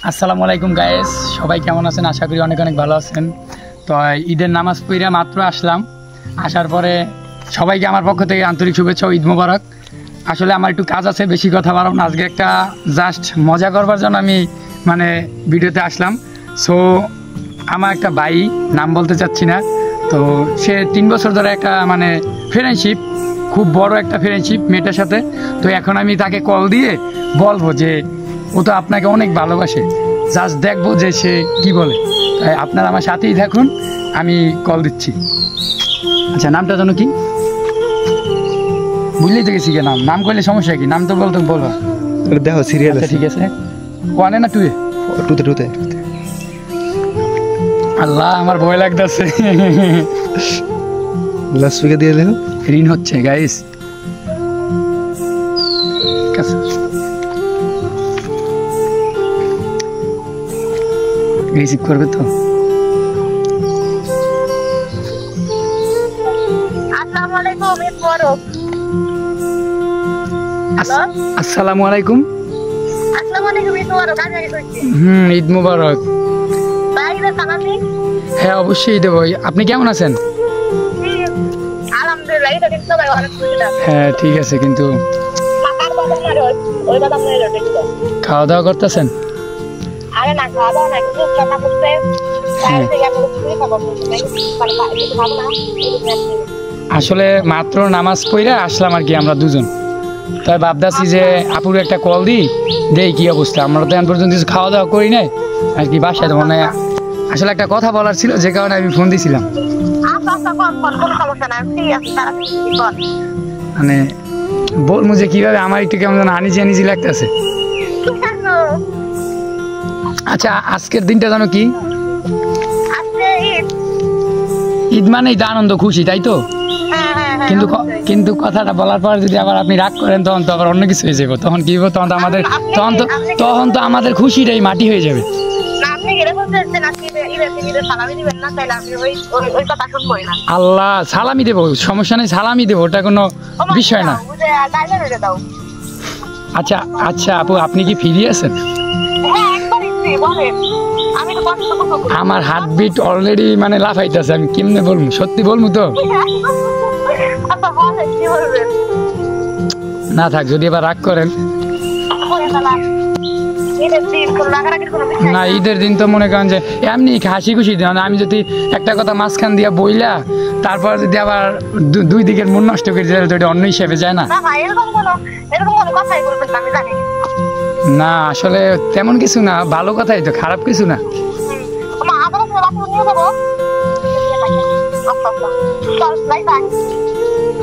আসসালামু আলাইকুম গাইস, সবাই কেমন আছেন? আশা করি অনেক অনেক ভালো আছেন। তো ঈদের নামাজ পড়ে মাত্র আসলাম। আসার পরে সবাইকে আমার পক্ষ থেকে আন্তরিক শুভেচ্ছা ও ঈদ মোবারক। আসলে আমার একটু কাজ আছে, বেশি কথা বাড়াবো না। আজকে একটা জাস্ট মজা করবার জন্য আমি ভিডিওতে আসলাম। সো আমার একটা ভাই, নাম বলতে চাচ্ছি না, তো সে 3 বছর ধরে একটা ফ্রেন্ডশিপ, খুব বড় একটা ফ্রেন্ডশিপ মেয়েটার সাথে। তো এখন আমি তাকে কল দিয়ে বলবো যে ও তো আপনাকে অনেক ভালোবাসে, জাস্ট দেখবো যে সে কি বলে। তাই আপনারা আমার সাথেই থাকুন, আমি কল দিচ্ছি। আচ্ছা, নামটা যেন কি? বুঝলেই তো গেছি কে নাম করলে সমস্যা কি? নাম তো বলবো। দেখো সিরিয়াল ঠিক আছে, 1 না 2? 2তে আল্লাহ, আমার ভয় লাগতেছে। লাস্ট দিয়ে দেখো, ঋণ হচ্ছে গাইস। রিসিভ করবে তো? আসসালামু আলাইকুম। ঈদ মুবারক। হ্যাঁ, অবশ্যই দেবো। আপনি কেমন আছেন? হ্যাঁ ঠিক আছে, কিন্তু খাওয়া দাওয়া করতেছেন? আসলে মাত্র নামাজ পড়ে আসলাম আর কি, আমরা দুজন। তাই ভাবতেছি যে আপুর একটা কল দেই কি অবস্থা। আমরা তো এখন পর্যন্ত কিছু খাওয়া দাওয়া করি নাই আর কি বাসায়। আসলে একটা কথা বলার ছিল, যে কারণে আমি ফোন দিছিলাম। বলবো যে কিভাবে, আমার একটু কেমন যেন আনিজি লাগতেছে। আচ্ছা, আজকের দিনটা জানো কি? ঈদ মানেই তো আনন্দ, খুশি, তাই তো? কিন্তু কথাটা বলার পর যদি আবার আপনি রাগ করেন, তখন তো আবার অন্য কিছু হয়ে যাবে। তখন কি হবে? তখন তো আমাদের খুশিটাই মাটি হয়ে যাবে। আল্লাহ, সালামি দেবো, সমস্যা নেই, সালামি দেবো, ওটা কোনো বিষয় না। আচ্ছা আচ্ছা আপু, আপনি কি ফ্রি আছেন? আমার হার্টবিট অলরেডি লাফাইতেছে। আমি কেমনে বলবো, সত্যি বলবো তো? না থাক, যদি এবার রাগ করেন। না, ঈদের দিন তো মনে করেন যে এমনি হাসি খুশি দিন। আমি যদি একটা কথা মাঝখান দিয়া বইলা তারপর যদি আবার 2 দিকের মন নষ্ট করে দিলে তো এটা অন্য হিসেবে যায় না। না, আসলে তেমন কিছু না, ভালো কথাই তো, খারাপ কিছু না।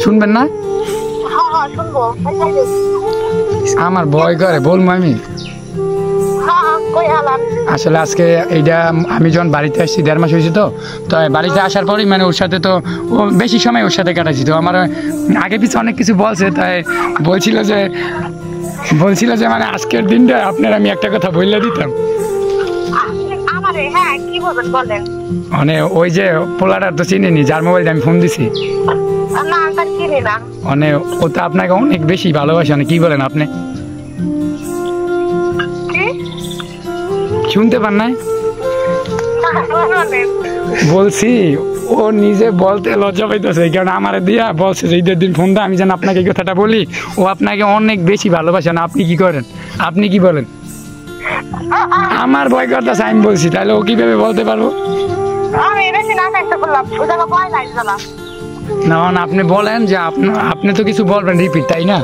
শুনবেন না? আমার ভয় করে, বলবো আমি। আসলে আজকে এইটা আমি যখন বাড়িতে আসছি, 1.5 মাস হয়েছে। তো বাড়িতে আসার পরই ওর সাথে তো বেশি সময় ওর সাথে কাটাইছি। তো আমার আগে পিছু অনেক কিছু বলছে, তাই বলছিল যে আজকের দিনটা আপনার আমি একটা কথা বললে দিতাম। ওই যে পোলাটা তো চিনিনি, যার মোবাইলটা আমি ফোন দিছি, ও তো আপনাকে অনেক বেশি ভালোবাসে। কি বলেন আপনি? শুনতে পান নাই? বলছি, ও নিজে বলতে লজ্জা পাইতেছে, কারণ আমার দিয়া বলছে যে ঈদের দিন ফোন দা, আমি যেন আপনাকে এই কথাটা বলি। ও আপনাকে অনেক বেশি ভালোবাসে না। আপনি কি করেন? আপনি কি বলেন? আমার ভয় করতেছে, আমি বলছি, তাহলে ও কিভাবে বলতে পারবো? না, আপনি বলেন যে আপনি তো কিছু বলবেন রিপিট, তাই না?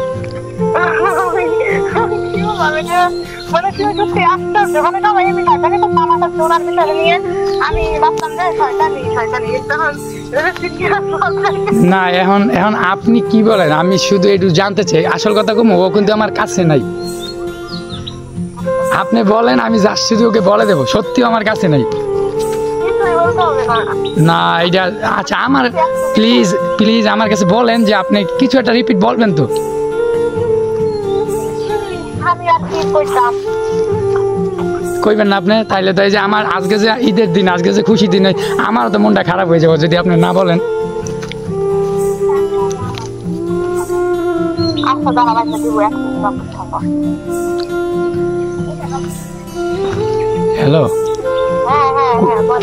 না, এখন আপনি কি বলেন? আমি শুধু একটু জানতে চাই, আসল কথা কম। ও কিন্তু আমার কাছে নাই। আপনি বলেন, আমি জাস্ট শুধু ওকে বলে দেবো, সত্যিও আমার কাছে নাই। না এটা আচ্ছা, আমার প্লিজ আমার কাছে বলেন যে আপনি কিছু একটা রিপিট বলবেন তো। কইবেন না আপনি? তাইলে তো এই যে আমার আজকে যে ঈদের দিন, আজকে যে খুশি দিন, আমারও তো মনটা খারাপ হয়ে যাবে যদি আপনি না বলেন। হ্যালো,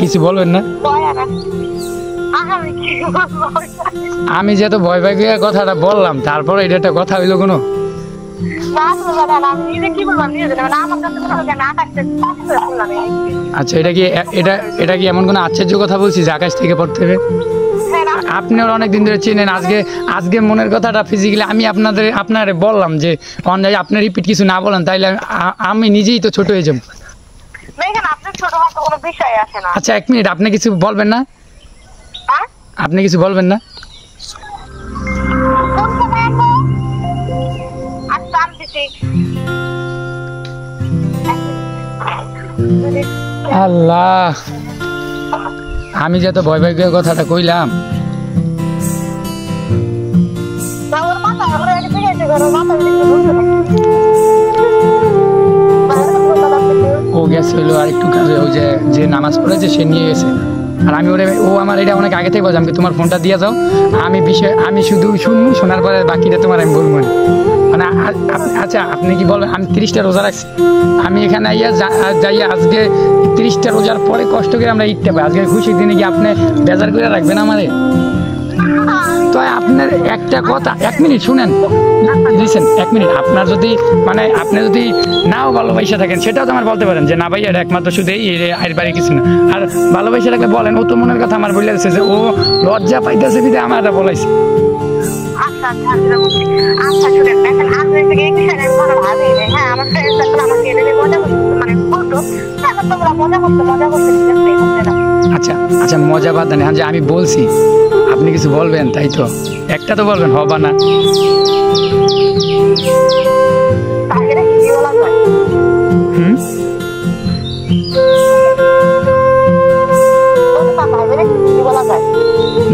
কিছু বলবেন না? আমি যেহেতু ভয় পাই গিয়ে কথাটা বললাম, তারপরে এটা একটা কথা হইলো কোনো? আচ্ছা, এটা কি এমন কোনো আশ্চর্য কথা বলছি যে আকাশ থেকে পড়তে হবে? আপনি ওরা অনেকদিন ধরে চেনেন, আজকে মনের কথাটা ফিজিক্যালি আমি আপনারে বললাম যে অনলাইনে আপনি রিপিট কিছু না বলেন, তাইলে আমি নিজেই তো ছোট হয়ে যাব। আচ্ছা, 1 মিনিট, আপনি কিছু বলবেন না? আপনি কিছু বলবেন না? আল্লাহ, আমি যত ভয় ভয় করে কথাটা কইলাম। ও গেছে হইলো আর একটু কাজে, ওই যে নামাজ পড়েছে সে নিয়ে গেছে। আর আমি ও আমার এটা অনেক আগে থেকে বললাম, তোমার ফোনটা দিয়ে যাও, আমি শুধু শুনবো, শোনার পরে বাকিটা তোমার আমি বলবো না। মানে আচ্ছা, আপনি কি বলবেন? আমি 30টা রোজা রাখছি, আমি এখানে যাইয়া আজকে 30টা রোজার পরে কষ্ট করে আমরা ঈদটা পাই, আজকে খুশির দিনে কি আপনি বেজার করে রাখবেন আমারে? তো আপনার একটা কথা, 1 মিনিট শুনেন, লিসেন, 1 মিনিট। আপনার যদি মানে আপনি যদি নাও ভালোবাসা থাকেন, সেটাও তো আমার বলতে পারেন যে না ভাই, এটা একমাত্র শুধু এই বাড়ি কিছু না। আর ভালোবাসা থাকলে বলেন, ও তো মনের কথা আমার বলে দিচ্ছে যে ও লজ্জা পাইতেছে বিধে আমার এটা বলাইছে। আচ্ছা আচ্ছা, মজা বাদ দেন, যে আমি বলছি আপনি কিছু বলবেন, তাই তো? একটা তো বলবেন, হবা না?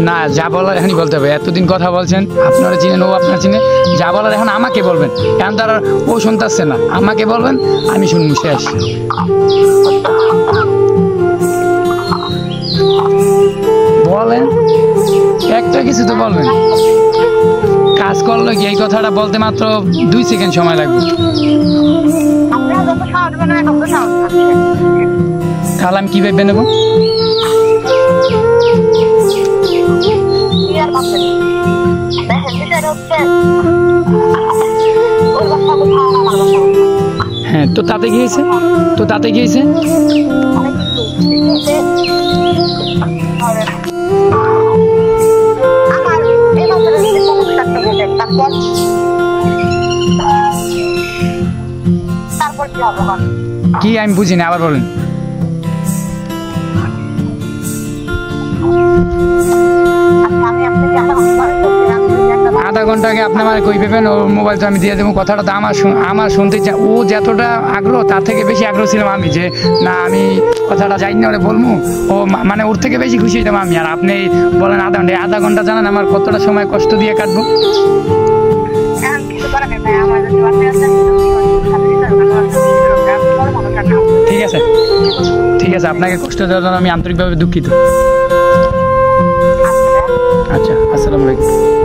না, যা বলার এখনই বলতে হবে। এতদিন কথা বলছেন, আপনারা চিনেন, ও আপনার চিনে, যা বলার এখন আমাকে বলবেন। এখন তার ও শুনতেছে না, আমাকে বলবেন, আমি শুনবো, শেষ। বলেন, একটা কিছু তো বলবেন। কাজ করলো কি, এই কথাটা বলতে মাত্র 2 সেকেন্ড সময় লাগবে। তাহলে আমি কি ভেবে নেবো? হ্যাঁ, তো তাতে গিয়েছে, কি আমি বুঝি না, আবার বলেন। আধা ঘন্টা আগে আপনি আমার কই পেবেন, ওর মোবাইল তো আমি দিয়ে দেবো। কথাটা তো আমার শুনতে চাই, ও যতটা আগ্রহ তার থেকে বেশি আগ্রহ ছিলাম আমি, যে না আমি কথাটা যাই না ওরে বলবো, ও মানে ওর থেকে বেশি খুশি হইতাম আমি। আর আপনি বলেন আধা ঘন্টা, জানেন আমার কতটা সময় কষ্ট দিয়ে কাটবো? ঠিক আছে, আপনাকে কষ্ট দেওয়ার জন্য আমি আন্তরিকভাবে দুঃখিত। আচ্ছা, আসসালামু আলাইকুম।